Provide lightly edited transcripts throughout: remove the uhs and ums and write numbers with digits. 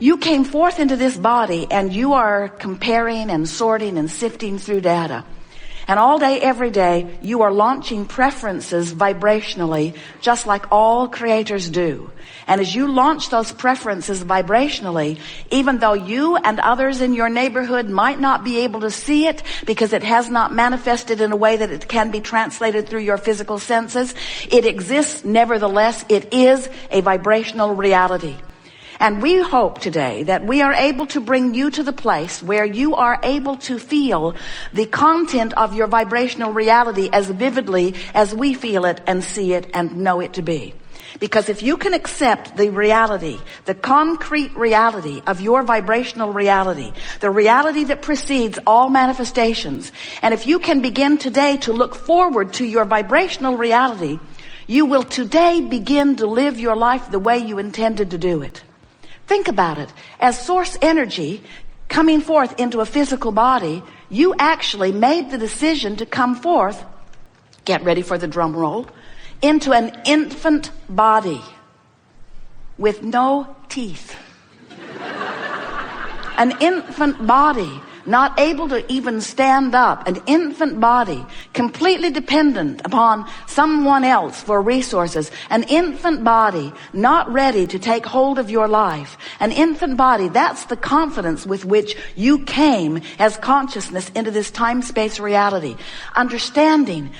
You came forth into this body and you are comparing and sorting and sifting through data. And all day, every day, you are launching preferences vibrationally, just like all creators do. And as you launch those preferences vibrationally, even though you and others in your neighborhood might not be able to see it because it has not manifested in a way that it can be translated through your physical senses, it exists nevertheless. It is a vibrational reality. And we hope today that we are able to bring you to the place where you are able to feel the content of your vibrational reality as vividly as we feel it and see it and know it to be. Because if you can accept the reality, the concrete reality of your vibrational reality, the reality that precedes all manifestations, and if you can begin today to look forward to your vibrational reality, you will today begin to live your life the way you intended to do it. Think about it. As source energy coming forth into a physical body, you actually made the decision to come forth, get ready for the drum roll, into an infant body with no teeth. An infant body, not able to even stand up. An infant body, completely dependent upon someone else for resources. An infant body, not ready to take hold of your life. An infant body, that's the confidence with which you came as consciousness into this time-space reality. Understanding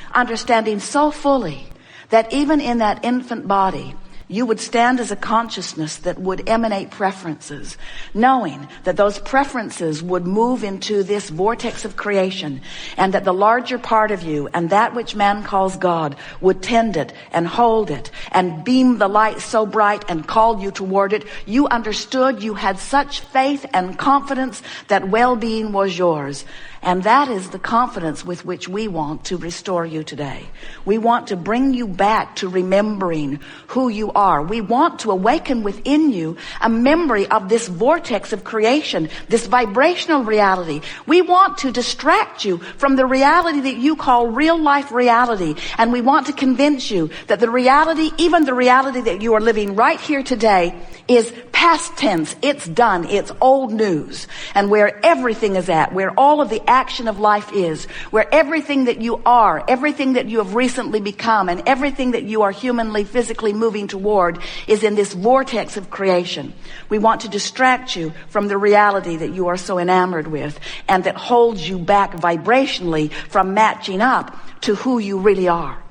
so fully that even in that infant body, you would stand as a consciousness that would emanate preferences, knowing that those preferences would move into this vortex of creation, and that the larger part of you and that which man calls God would tend it and hold it and beam the light so bright and call you toward it. You understood, you had such faith and confidence that well-being was yours. And that is the confidence with which we want to restore you today. We want to bring you back to remembering who you are. We want to awaken within you a memory of this vortex of creation, this vibrational reality. We want to distract you from the reality that you call real life reality. And we want to convince you that the reality, even the reality that you are living right here today, is past tense. It's done. It's old news. And where everything is at, where all of the action of life is, where everything that you are, everything that you have recently become, and everything that you are humanly, physically moving toward is in this vortex of creation. We want to distract you from the reality that you are so enamored with and that holds you back vibrationally from matching up to who you really are.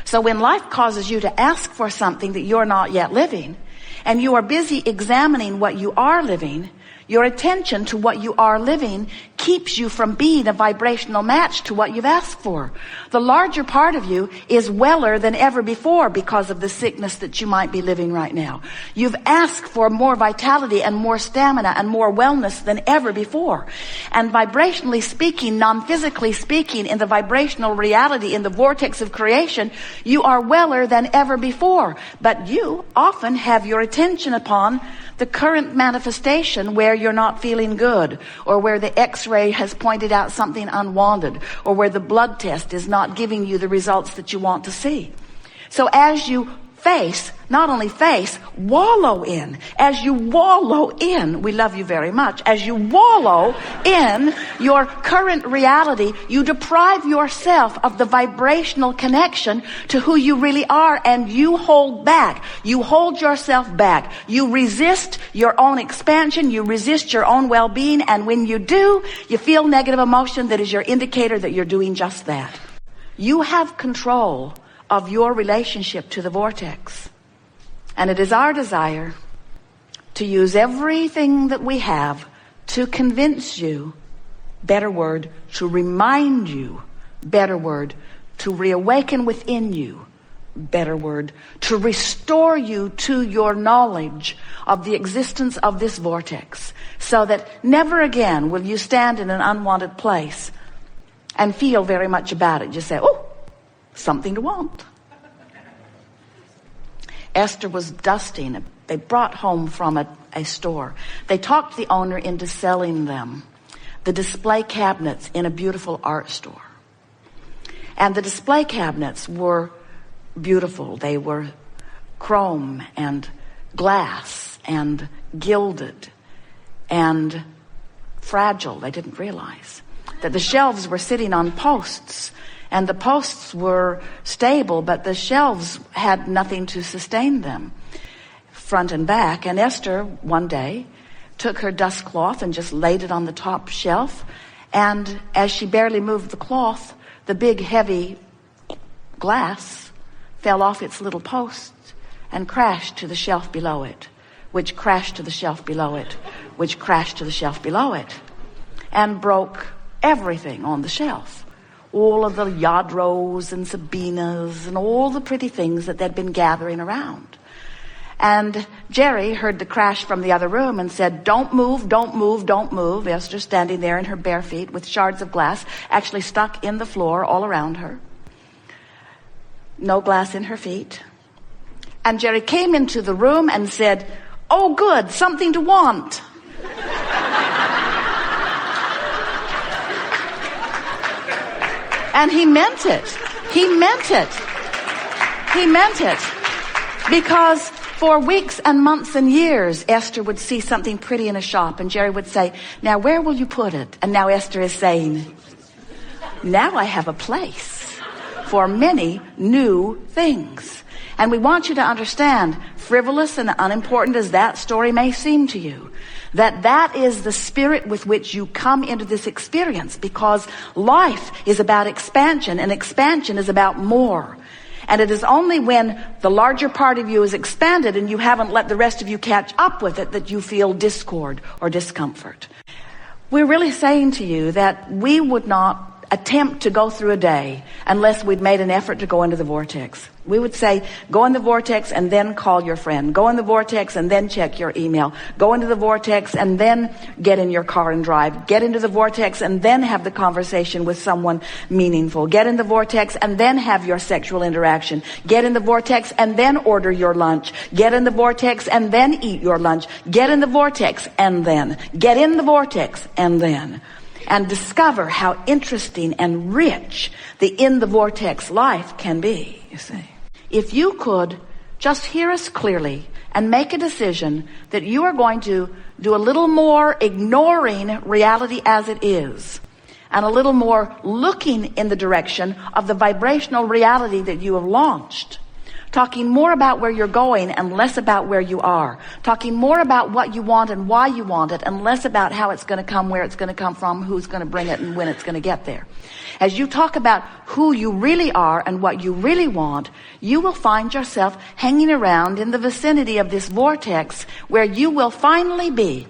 So when life causes you to ask for something that you're not yet living, and you are busy examining what you are living, your attention to what you are living keeps you from being a vibrational match to what you've asked for. The larger part of you is weller than ever before because of the sickness that you might be living right now. You've asked for more vitality and more stamina and more wellness than ever before. And vibrationally speaking, non-physically speaking, in the vibrational reality, in the vortex of creation, you are weller than ever before. But you often have your attention upon the current manifestation where you're not feeling good, or where the x-ray has pointed out something unwanted, or where the blood test is not giving you the results that you want to see. So as you wallow in. As you wallow in, we love you very much. As you wallow in your current reality, you deprive yourself of the vibrational connection to who you really are, and you hold back. You hold yourself back. You resist your own expansion. You resist your own well-being. And when you do, you feel negative emotion that is your indicator that you're doing just that. You have control of your relationship to the vortex. And it is our desire to use everything that we have to convince you, better word, to remind you, better word, to reawaken within you, better word, to restore you to your knowledge of the existence of this vortex, so that never again will you stand in an unwanted place and feel very much about it. Just say, oh, something to want. Esther was dusting. They brought home from a store. They talked the owner into selling them the display cabinets in a beautiful art store. And the display cabinets were beautiful. They were chrome and glass and gilded and fragile. They didn't realize that the shelves were sitting on posts, and the posts were stable, but the shelves had nothing to sustain them, front and back. And Esther, one day, took her dust cloth and just laid it on the top shelf, and as she barely moved the cloth, the big heavy glass fell off its little post and crashed to the shelf below it, which crashed to the shelf below it, which crashed to the shelf below it, and broke everything on the shelf. All of the Yadros and Sabinas and all the pretty things that they'd been gathering around. And Jerry heard the crash from the other room and said, "Don't move, don't move, don't move." Esther standing there in her bare feet with shards of glass actually stuck in the floor all around her. No glass in her feet. And Jerry came into the room and said, "Oh, good, something to want." And he meant it. He meant it. He meant it. Because for weeks and months and years, Esther would see something pretty in a shop, and Jerry would say, "Now where will you put it?" And now Esther is saying, "Now I have a place for many new things." And we want you to understand, frivolous and unimportant as that story may seem to you, that is the spirit with which you come into this experience, because life is about expansion, and expansion is about more. And it is only when the larger part of you is expanded and you haven't let the rest of you catch up with it that you feel discord or discomfort. We're really saying to you that we would not attempt to go through a day unless we'd made an effort to go into the vortex. We would say, go in the vortex and then call your friend. Go in the vortex and then check your email. Go into the vortex and then get in your car and drive. Get into the vortex and then have the conversation with someone meaningful. Get in the vortex and then have your sexual interaction. Get in the vortex and then order your lunch. Get in the vortex and then eat your lunch. Get in the vortex and then. Get in the vortex and then. And discover how interesting and rich the in the vortex life can be, you see. If you could just hear us clearly and make a decision that you are going to do a little more ignoring reality as it is, and a little more looking in the direction of the vibrational reality that you have launched, talking more about where you're going and less about where you are, talking more about what you want and why you want it and less about how it's going to come, where it's going to come from, who's going to bring it, and when it's going to get there. As you talk about who you really are and what you really want, you will find yourself hanging around in the vicinity of this vortex where you will finally be.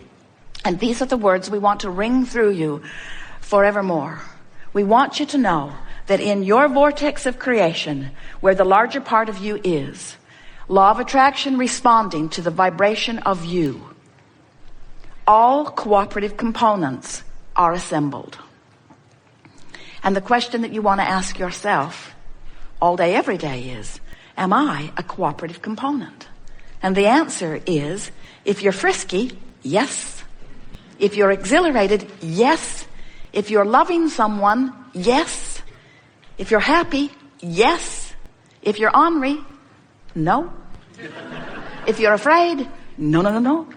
And these are the words we want to ring through you forevermore. We want you to know that in your vortex of creation, where the larger part of you is, law of attraction responding to the vibration of you, all cooperative components are assembled. And the question that you want to ask yourself all day, every day is, am I a cooperative component? And the answer is, if you're frisky, yes. If you're exhilarated, yes. If you're loving someone, yes. If you're happy, yes. If you're ornery, no. If you're afraid, no, no, no, no.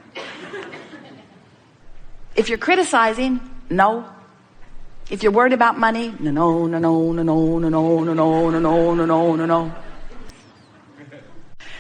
If you're criticizing, no. If you're worried about money, no, no, no, no, no, no, no, no, no, no, no, no, no, no, no, no.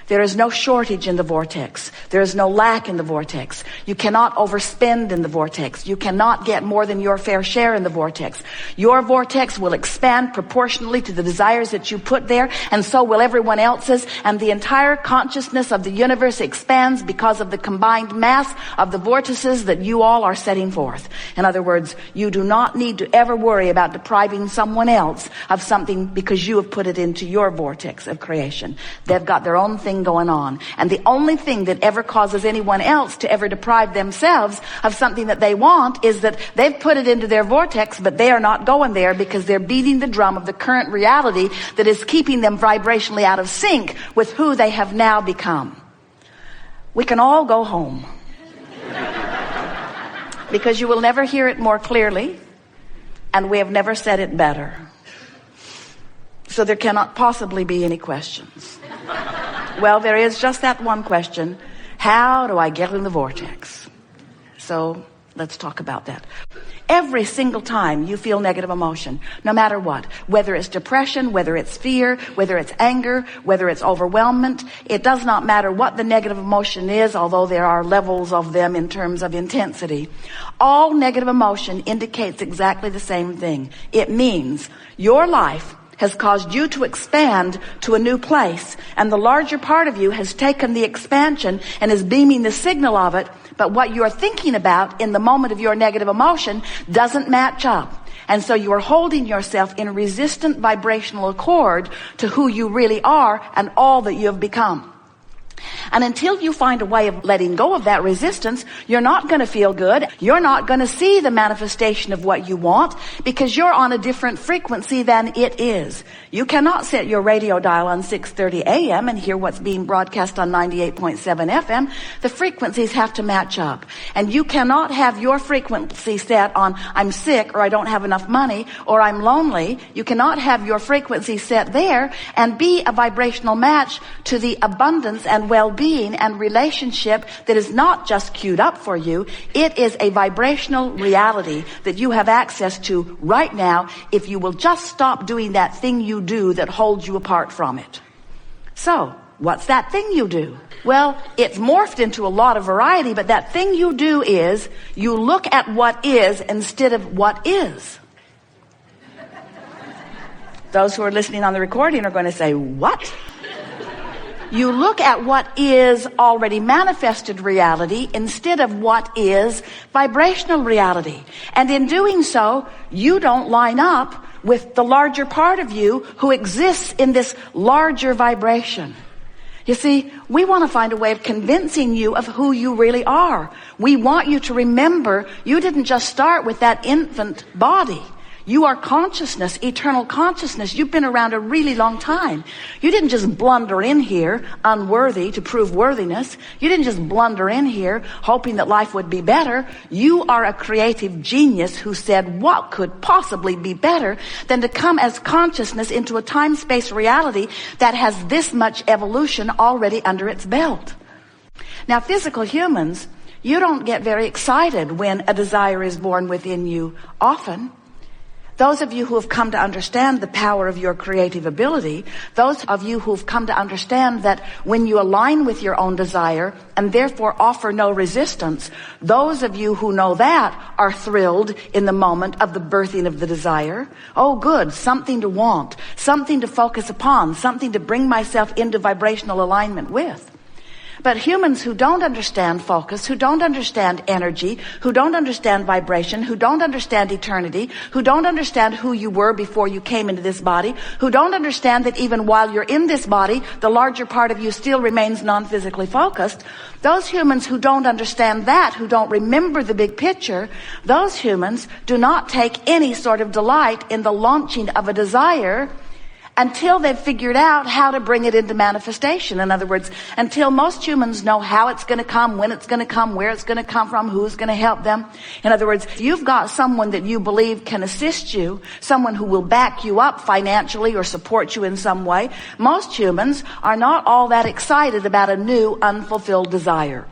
There is no shortage in the vortex. There is no lack in the vortex. You cannot overspend in the vortex. You cannot get more than your fair share in the vortex. Your vortex will expand proportionally to the desires that you put there, and so will everyone else's, and the entire consciousness of the universe expands because of the combined mass of the vortices that you all are setting forth. In other words, you do not need to ever worry about depriving someone else of something because you have put it into your vortex of creation. They've got their own thing going on. And the only thing that ever causes anyone else to ever deprive themselves of something that they want is that they've put it into their vortex, but they are not going there because they're beating the drum of the current reality that is keeping them vibrationally out of sync with who they have now become. We can all go home. Because you will never hear it more clearly, and we have never said it better. So there cannot possibly be any questions. Well, there is just that one question. How do I get in the vortex? So let's talk about that. Every single time you feel negative emotion, no matter what, whether it's depression, whether it's fear, whether it's anger, whether it's overwhelmment, it does not matter what the negative emotion is, although there are levels of them in terms of intensity. All negative emotion indicates exactly the same thing. It means your life has caused you to expand to a new place, and the larger part of you has taken the expansion and is beaming the signal of it, but what you're thinking about in the moment of your negative emotion doesn't match up. And so you are holding yourself in resistant vibrational accord to who you really are and all that you have become. And until you find a way of letting go of that resistance, you're not going to feel good. You're not going to see the manifestation of what you want because you're on a different frequency than it is. You cannot set your radio dial on 6:30 a.m. and hear what's being broadcast on 98.7 FM. The frequencies have to match up. And you cannot have your frequency set on I'm sick or I don't have enough money or I'm lonely. You cannot have your frequency set there and be a vibrational match to the abundance and well-being and relationship that is not just queued up for you. It is a vibrational reality that you have access to right now if you will just stop doing that thing you do that holds you apart from it. So, what's that thing you do? Well, it's morphed into a lot of variety, but that thing you do is you look at what is instead of what is. Those who are listening on the recording are going to say, what? You look at what is already manifested reality instead of what is vibrational reality. And in doing so, you don't line up with the larger part of you who exists in this larger vibration. You see, we want to find a way of convincing you of who you really are. We want you to remember you didn't just start with that infant body. You are consciousness, eternal consciousness. You've been around a really long time. You didn't just blunder in here unworthy to prove worthiness. You didn't just blunder in here hoping that life would be better. You are a creative genius who said, what could possibly be better than to come as consciousness into a time-space reality that has this much evolution already under its belt? Now, physical humans, you don't get very excited when a desire is born within you often. Those of you who have come to understand the power of your creative ability, those of you who have come to understand that when you align with your own desire and therefore offer no resistance, those of you who know that are thrilled in the moment of the birthing of the desire. Oh, good, something to want, something to focus upon, something to bring myself into vibrational alignment with. But humans who don't understand focus, who don't understand energy, who don't understand vibration, who don't understand eternity, who don't understand who you were before you came into this body, who don't understand that even while you're in this body, the larger part of you still remains non-physically focused, those humans who don't understand that, who don't remember the big picture, those humans do not take any sort of delight in the launching of a desire until they've figured out how to bring it into manifestation. In other words, until most humans know how it's going to come, when it's going to come, where it's going to come from, who's going to help them. In other words, if you've got someone that you believe can assist you, someone who will back you up financially or support you in some way, most humans are not all that excited about a new unfulfilled desire.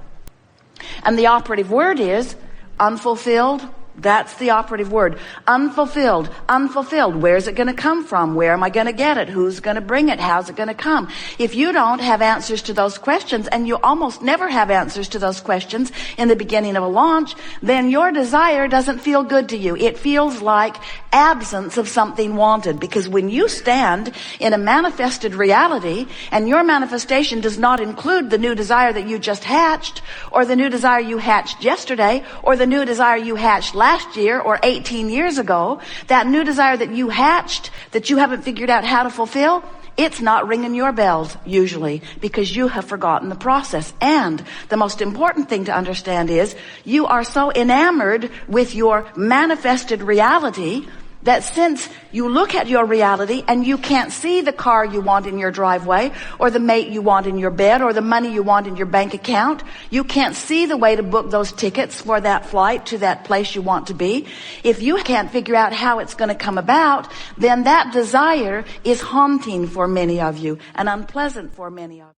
And the operative word is unfulfilled. That's the operative word. Unfulfilled. Unfulfilled. Where's it going to come from? Where am I going to get it? Who's going to bring it? How's it going to come? If you don't have answers to those questions, and you almost never have answers to those questions in the beginning of a launch, then your desire doesn't feel good to you. It feels like absence of something wanted. Because when you stand in a manifested reality, and your manifestation does not include the new desire that you just hatched, or the new desire you hatched yesterday, or the new desire you hatched last year or 18 years ago, that new desire that you hatched that you haven't figured out how to fulfill, it's not ringing your bells usually because you have forgotten the process. And the most important thing to understand is you are so enamored with your manifested reality that since you look at your reality and you can't see the car you want in your driveway or the mate you want in your bed or the money you want in your bank account, you can't see the way to book those tickets for that flight to that place you want to be. If you can't figure out how it's going to come about, then that desire is haunting for many of you and unpleasant for many of you.